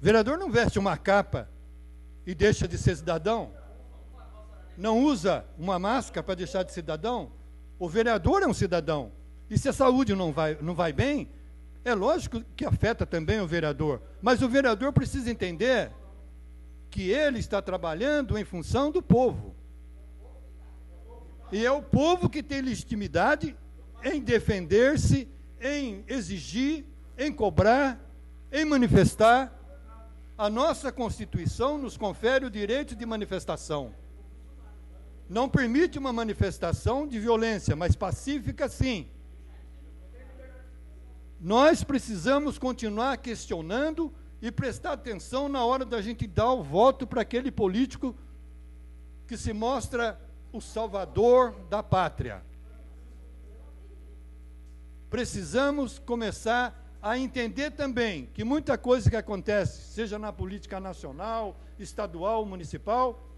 Vereador não veste uma capa e deixa de ser cidadão. Não usa uma máscara para deixar de ser cidadão. O vereador é um cidadão. E se a saúde não vai bem, é lógico que afeta também o vereador. Mas o vereador precisa entender que ele está trabalhando em função do povo. E é o povo que tem legitimidade em defender-se, em exigir, em cobrar, em manifestar. A nossa Constituição nos confere o direito de manifestação. Não permite uma manifestação de violência, mas pacífica, sim. Nós precisamos continuar questionando e prestar atenção na hora da gente dar o voto para aquele político que se mostra o salvador da pátria. Precisamos começar a entender também que muita coisa que acontece, seja na política nacional, estadual, municipal,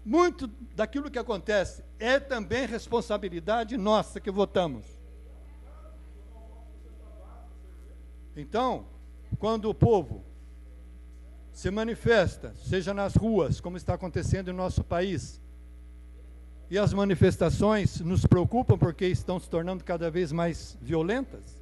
muito daquilo que acontece é também responsabilidade nossa que votamos. Então, quando o povo se manifesta, seja nas ruas, como está acontecendo em nosso país, e as manifestações nos preocupam porque estão se tornando cada vez mais violentas,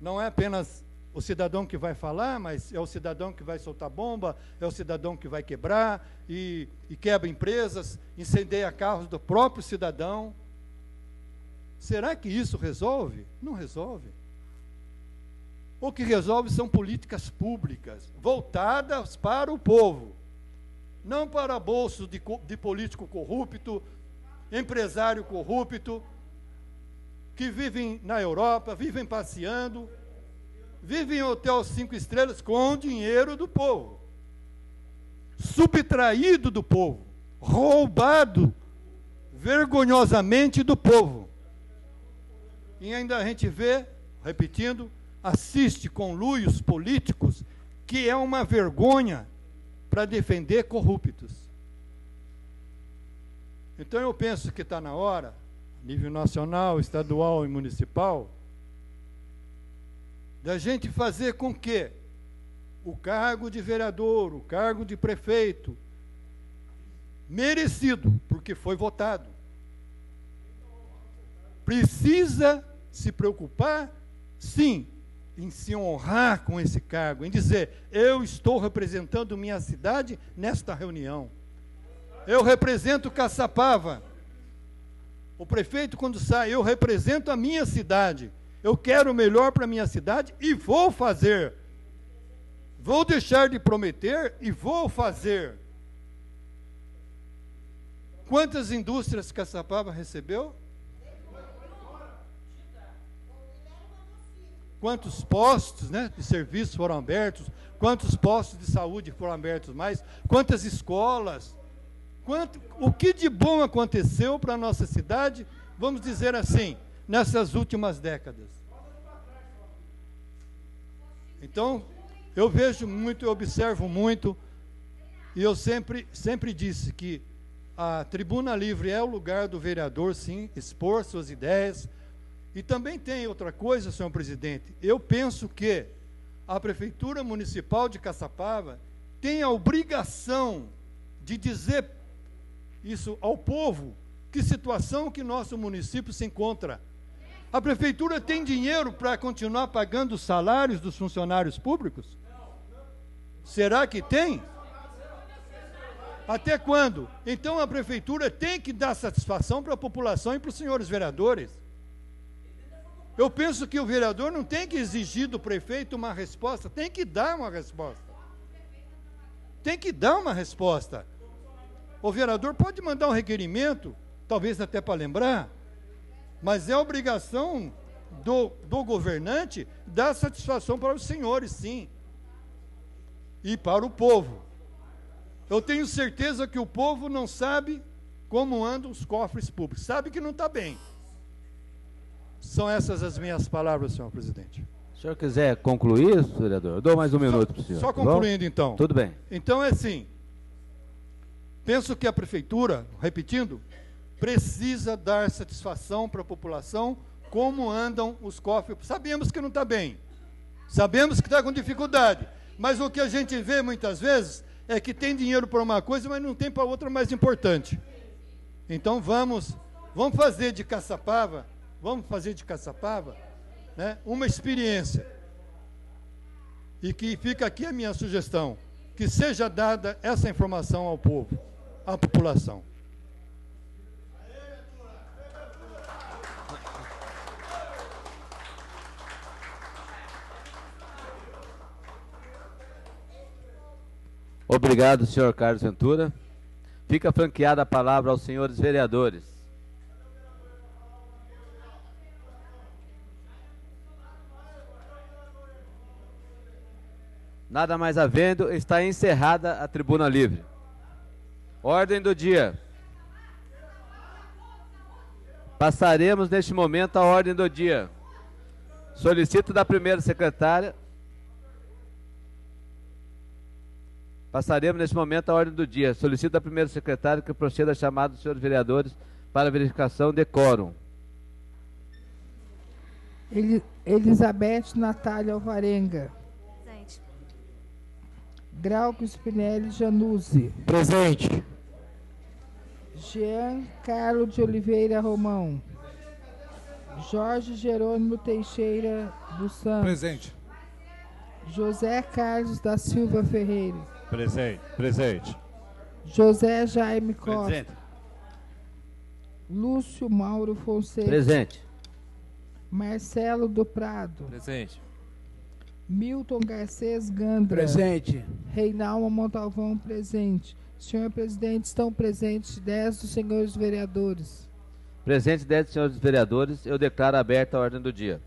não é apenas o cidadão que vai falar, mas é o cidadão que vai soltar bomba, é o cidadão que vai quebrar e quebra empresas, incendeia carros do próprio cidadão. Será que isso resolve? Não resolve. O que resolve são políticas públicas, voltadas para o povo, não para bolsos de político corrupto, empresário corrupto, que vivem na Europa, vivem passeando, vivem em hotel 5 estrelas com o dinheiro do povo, subtraído do povo, roubado vergonhosamente do povo. E ainda a gente vê, repetindo, assiste conluios políticos, que é uma vergonha para defender corruptos. Então eu penso que está na hora, nível nacional, estadual e municipal, da gente fazer com que o cargo de vereador, o cargo de prefeito, merecido, porque foi votado, precisa se preocupar, sim, em se honrar com esse cargo, em dizer, eu estou representando minha cidade nesta reunião. Eu represento Caçapava. O prefeito, quando sai, eu represento a minha cidade. Eu quero o melhor para a minha cidade e vou fazer. Vou deixar de prometer e vou fazer. Quantas indústrias Caçapava recebeu? Quantos postos, né, de serviço foram abertos? Quantos postos de saúde foram abertos mais? Quantas escolas? O que de bom aconteceu para a nossa cidade, vamos dizer assim, nessas últimas décadas? Então, eu vejo muito, eu observo muito, e eu sempre disse que a Tribuna Livre é o lugar do vereador, sim, expor suas ideias. E também tem outra coisa, senhor presidente, eu penso que a Prefeitura Municipal de Caçapava tem a obrigação de dizer isso ao povo, que situação que nosso município se encontra. A Prefeitura tem dinheiro para continuar pagando os salários dos funcionários públicos? Será que tem? Até quando? Então a Prefeitura tem que dar satisfação para a população e para os senhores vereadores. Eu penso que o vereador não tem que exigir do prefeito uma resposta, tem que dar uma resposta. Tem que dar uma resposta. O vereador pode mandar um requerimento, talvez até para lembrar, mas é obrigação do governante dar satisfação para os senhores, sim. E para o povo. Eu tenho certeza que o povo não sabe como andam os cofres públicos, sabe que não está bem. São essas as minhas palavras, senhor presidente. Se o senhor quiser concluir, vereador, eu dou mais um minuto para o senhor. Só concluindo, então. Tudo bem. Então, é assim, penso que a Prefeitura, repetindo, precisa dar satisfação para a população como andam os cofres. Sabemos que não está bem, sabemos que está com dificuldade, mas o que a gente vê muitas vezes é que tem dinheiro para uma coisa, mas não tem para outra mais importante. Então vamos fazer de Caçapava, né, uma experiência. E que fica aqui a minha sugestão, que seja dada essa informação ao povo, à população. Obrigado, senhor Carlos Ventura. Fica franqueada a palavra aos senhores vereadores. Nada mais havendo, está encerrada a tribuna livre. Ordem do dia. Passaremos neste momento a ordem do dia. Solicito da primeira secretária. Passaremos neste momento a ordem do dia. Solicito da primeira secretária que proceda a chamada dos senhores vereadores para verificação de quórum. Elizabeth Natália Alvarenga. Presente. Grauco Spinelli Januzzi. Presente. Jean Carlos de Oliveira Romão. Jorge Jerônimo Teixeira dos Santos. Presente. José Carlos da Silva Ferreira. Presente. Presente. José Jaime Costa. Presente. Lúcio Mauro Fonseca. Presente. Marcelo do Prado. Presente. Milton Garcês Gandra. Presente. Reinaldo Montalvão presente. Senhor presidente, estão presentes 10 dos senhores vereadores. Presentes 10 dos senhores vereadores, eu declaro aberta a ordem do dia.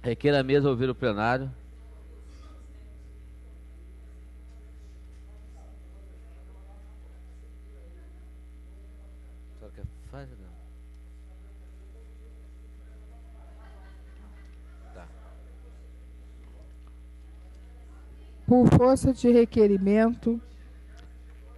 Requer a mesa ouvir o plenário. Só que faz, não? Tá. Por força de requerimento,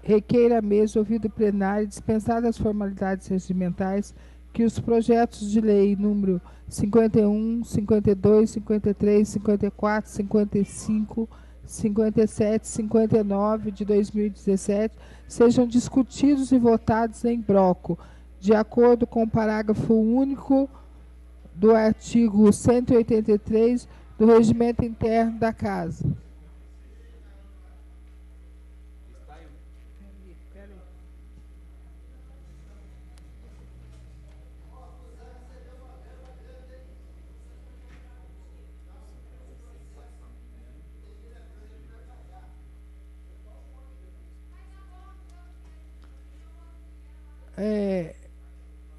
requeira a mesa ouvido o plenário, dispensadas as formalidades regimentais, que os projetos de lei número 51, 52, 53, 54, 55, 57, 59 de 2017 sejam discutidos e votados em bloco, de acordo com o parágrafo único do artigo 183 do Regimento Interno da Casa.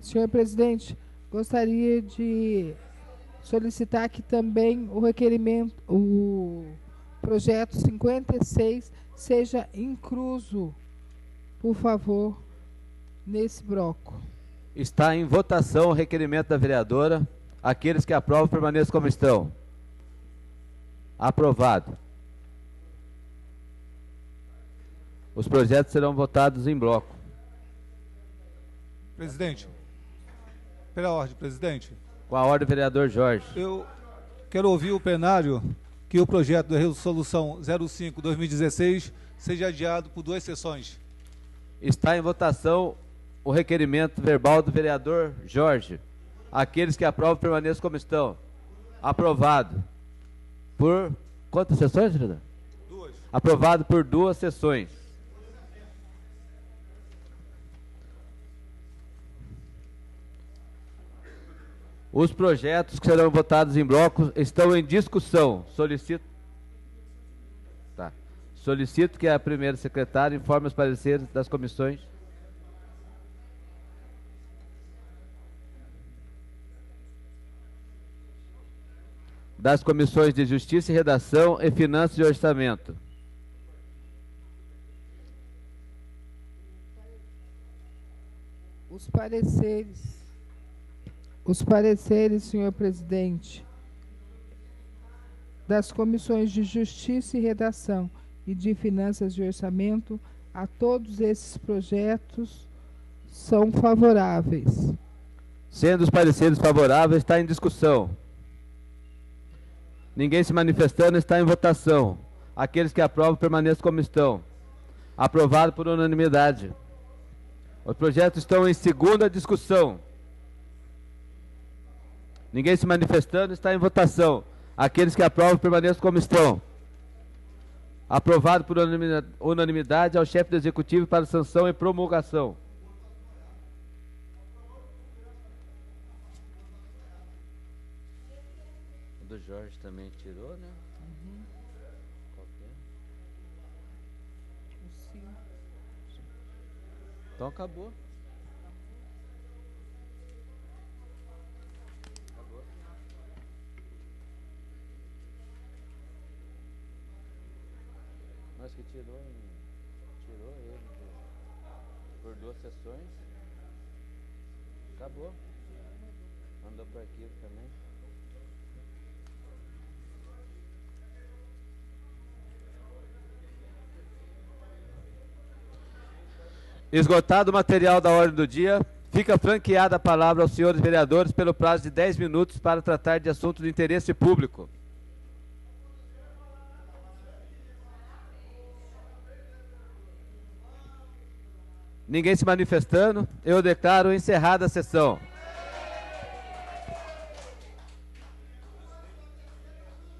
Senhor presidente, gostaria de solicitar que também o requerimento, o projeto 56 seja incluso, por favor, nesse bloco. Está em votação o requerimento da vereadora. Aqueles que aprovam permaneçam como estão. Aprovado. Os projetos serão votados em bloco. Presidente, pela ordem, presidente. Com a ordem, vereador Jorge. Eu quero ouvir o plenário que o projeto de resolução 05/2016 seja adiado por 2 sessões. Está em votação o requerimento verbal do vereador Jorge. Aqueles que aprovam permaneçam como estão. Aprovado. Por quantas sessões, vereador? 2. Aprovado por 2 sessões. Os projetos que serão votados em bloco estão em discussão. Solicito que a primeira secretária informe os pareceres das comissões. Das comissões de Justiça e Redação e Finanças e Orçamento. Os pareceres, senhor presidente, das comissões de Justiça e Redação e de Finanças e Orçamento a todos esses projetos são favoráveis. Sendo os pareceres favoráveis, está em discussão. Ninguém se manifestando, está em votação. Aqueles que aprovam permaneçam como estão. Aprovado por unanimidade. Os projetos estão em segunda discussão. Ninguém se manifestando, está em votação. Aqueles que aprovam permaneçam como estão. Aprovado por unanimidade ao chefe do Executivo para sanção e promulgação. O do Jorge também tirou, né? Qual que é? Então acabou. Mas que tirou ele por 2 sessões. Acabou. Mandou para aqui também. Esgotado o material da ordem do dia, fica franqueada a palavra aos senhores vereadores pelo prazo de 10 minutos para tratar de assuntos de interesse público. Ninguém se manifestando, eu declaro encerrada a sessão.